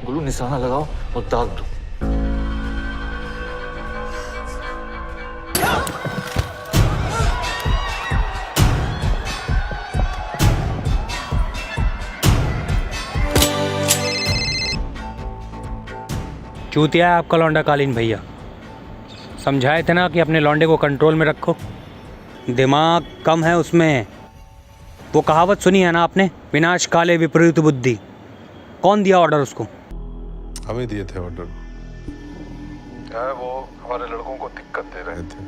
बोलूं निशाना लगाओ और दाग दो। चूतिया है आपका लौंडा कालीन भैया। समझाए थे ना कि अपने लौंडे को कंट्रोल में रखो, दिमाग कम है उसमें। वो कहावत सुनी है ना आपने, विनाश काले विपरीत बुद्धि। कौन दिया ऑर्डर उसको? हमें दिए थे ऑर्डर। क्या है, वो हमारे लड़कों को दिक्कत दे रहे थे,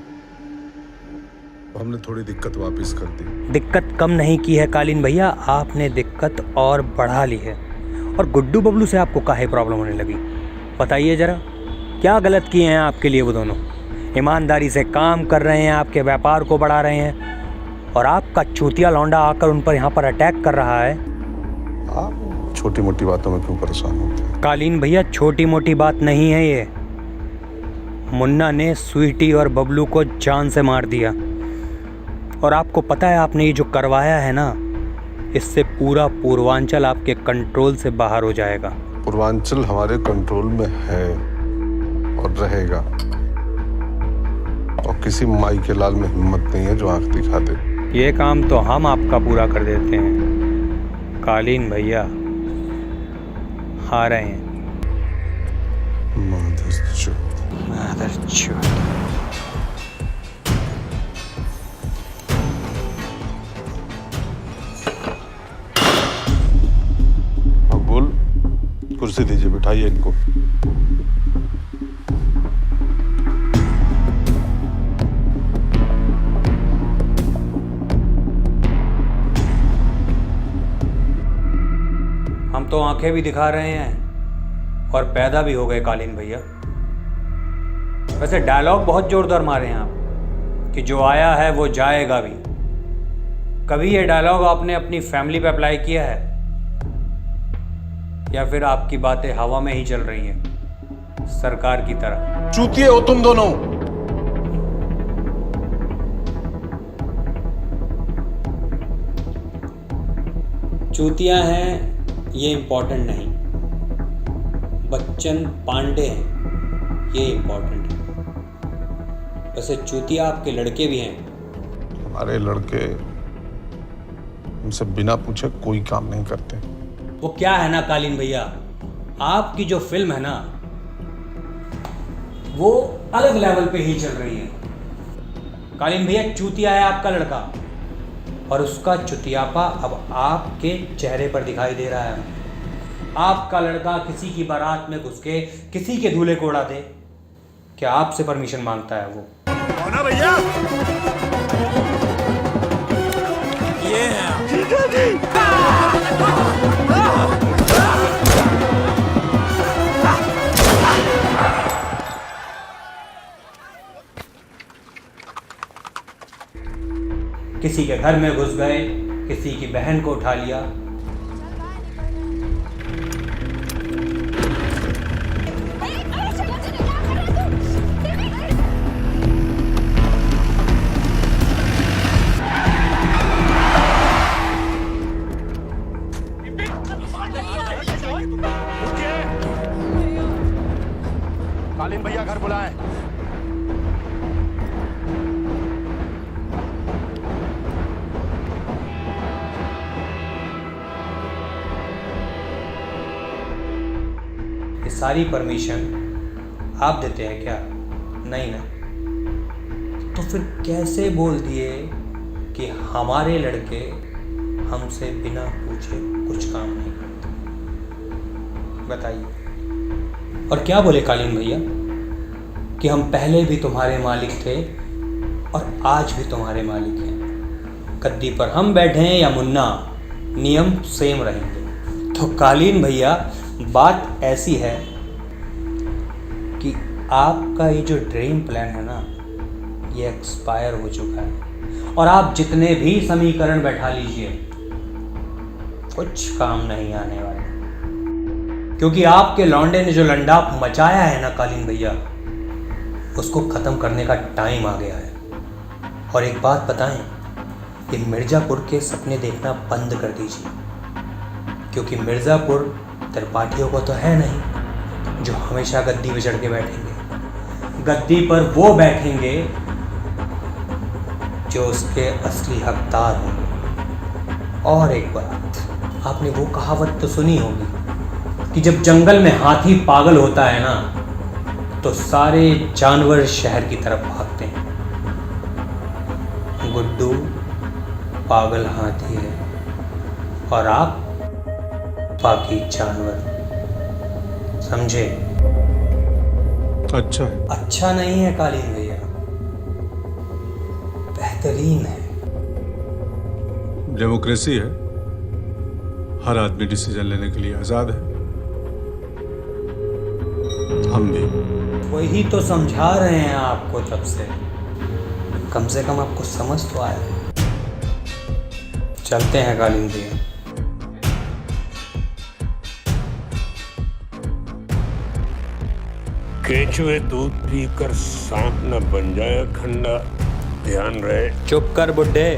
तो हमने थोड़ी दिक्कत वापस कर दी। दिक्कत कम नहीं की है कालीन भैया, आपने दिक्कत और बढ़ा ली है। और गुड्डू बबलू से आपको काहे प्रॉब्लम होने लगी? बताइए जरा, क्या गलत किए हैं आपके लिए वो दोनों? ईमानदारी से काम कर रहे हैं, आपके व्यापार को बढ़ा रहे हैं, और आपका चूतिया लौंडा आकर उन पर यहाँ पर अटैक कर रहा है। आप छोटी मोटी बातों में क्यों परेशान होते हैं? कालीन भैया, छोटी मोटी बात नहीं है ये। मुन्ना ने स्वीटी और बबलू को जान से मार दिया, और आपको पता है आपने ये जो करवाया है ना, इससे पूरा पूर्वांचल आपके कंट्रोल से बाहर हो जाएगा। पूर्वांचल हमारे कंट्रोल में है और रहेगा, और किसी माई के लाल में हिम्मत नहीं है जो आंख दिखा दे। ये काम तो हम आपका पूरा कर देते हैं कालीन भैया। आ रहे हैं। मादरचोद। अब बोल, कुर्सी दीजिए, बिठाइए इनको। हम तो आंखें भी दिखा रहे हैं और पैदा भी हो गए कालीन भैया। वैसे डायलॉग बहुत जोरदार मारे हैं आप कि जो आया है वो जाएगा भी। कभी ये डायलॉग आपने अपनी फैमिली पे अप्लाई किया है, या फिर आपकी बातें हवा में ही चल रही हैं सरकार की तरह? चूतिए हो तुम दोनों। चूतिया हैं ये इम्पोर्टेंट नहीं, बच्चन पांडे हैं ये इम्पोर्टेंट है। वैसे चूतिया आपके लड़के भी हैं। हमारे लड़के हमसे बिना पूछे कोई काम नहीं करते। वो क्या है ना कालीन भैया, आपकी जो फिल्म है ना, वो अलग लेवल पे ही चल रही है। कालीन भैया, चूतिया है आपका लड़का, और उसका चुतियापा अब आपके चेहरे पर दिखाई दे रहा है। आपका लड़का किसी की बारात में घुस के किसी के दूल्हे को उड़ा दे, क्या आपसे परमिशन मांगता है वो? कौन भैया? ये जीजा जी। किसी के घर में घुस गए, किसी की बहन को उठा लिया। कालीन भैया घर बुलाए। सारी परमिशन आप देते हैं क्या? नहीं ना। तो फिर कैसे बोल दिए कि हमारे लड़के हमसे बिना पूछे कुछ काम नहीं करते? बताइए। और क्या बोले कालीन भैया कि हम पहले भी तुम्हारे मालिक थे और आज भी तुम्हारे मालिक हैं। गद्दी पर हम बैठे हैं या मुन्ना, नियम सेम रहेंगे। तो कालीन भैया, बात ऐसी है कि आपका ये जो ड्रीम प्लान है ना, ये एक्सपायर हो चुका है, और आप जितने भी समीकरण बैठा लीजिए कुछ काम नहीं आने वाले, क्योंकि आपके लौंडे ने जो लंडाप मचाया है ना कालीन भैया, उसको खत्म करने का टाइम आ गया है। और एक बात बताएं, कि मिर्ज़ापुर के सपने देखना बंद कर दीजिए, क्योंकि मिर्ज़ापुर त्रिपाठियों को तो है नहीं। जो हमेशा गद्दी पे चढ़ के बैठेंगे। गद्दी पर वो बैठेंगे जो उसके असली हकदार होंगे। और एक बात, आपने वो कहावत तो सुनी होगी कि जब जंगल में हाथी पागल होता है ना, तो सारे जानवर शहर की तरफ भागते हैं। गुड्डू पागल हाथी है और आप बाकी जानवर। समझे? अच्छा है। अच्छा नहीं है कालीन भैया, बेहतरीन है। डेमोक्रेसी है, हर आदमी डिसीजन लेने के लिए आजाद है, हम भी। वही तो समझा रहे हैं आपको तब से, कम से कम आपको समझ तो आया। चलते हैं कालीन भैया। केचुए दूध पीकर सांप न बन जाए खंडा, ध्यान रहे। चुप कर बुड्ढे।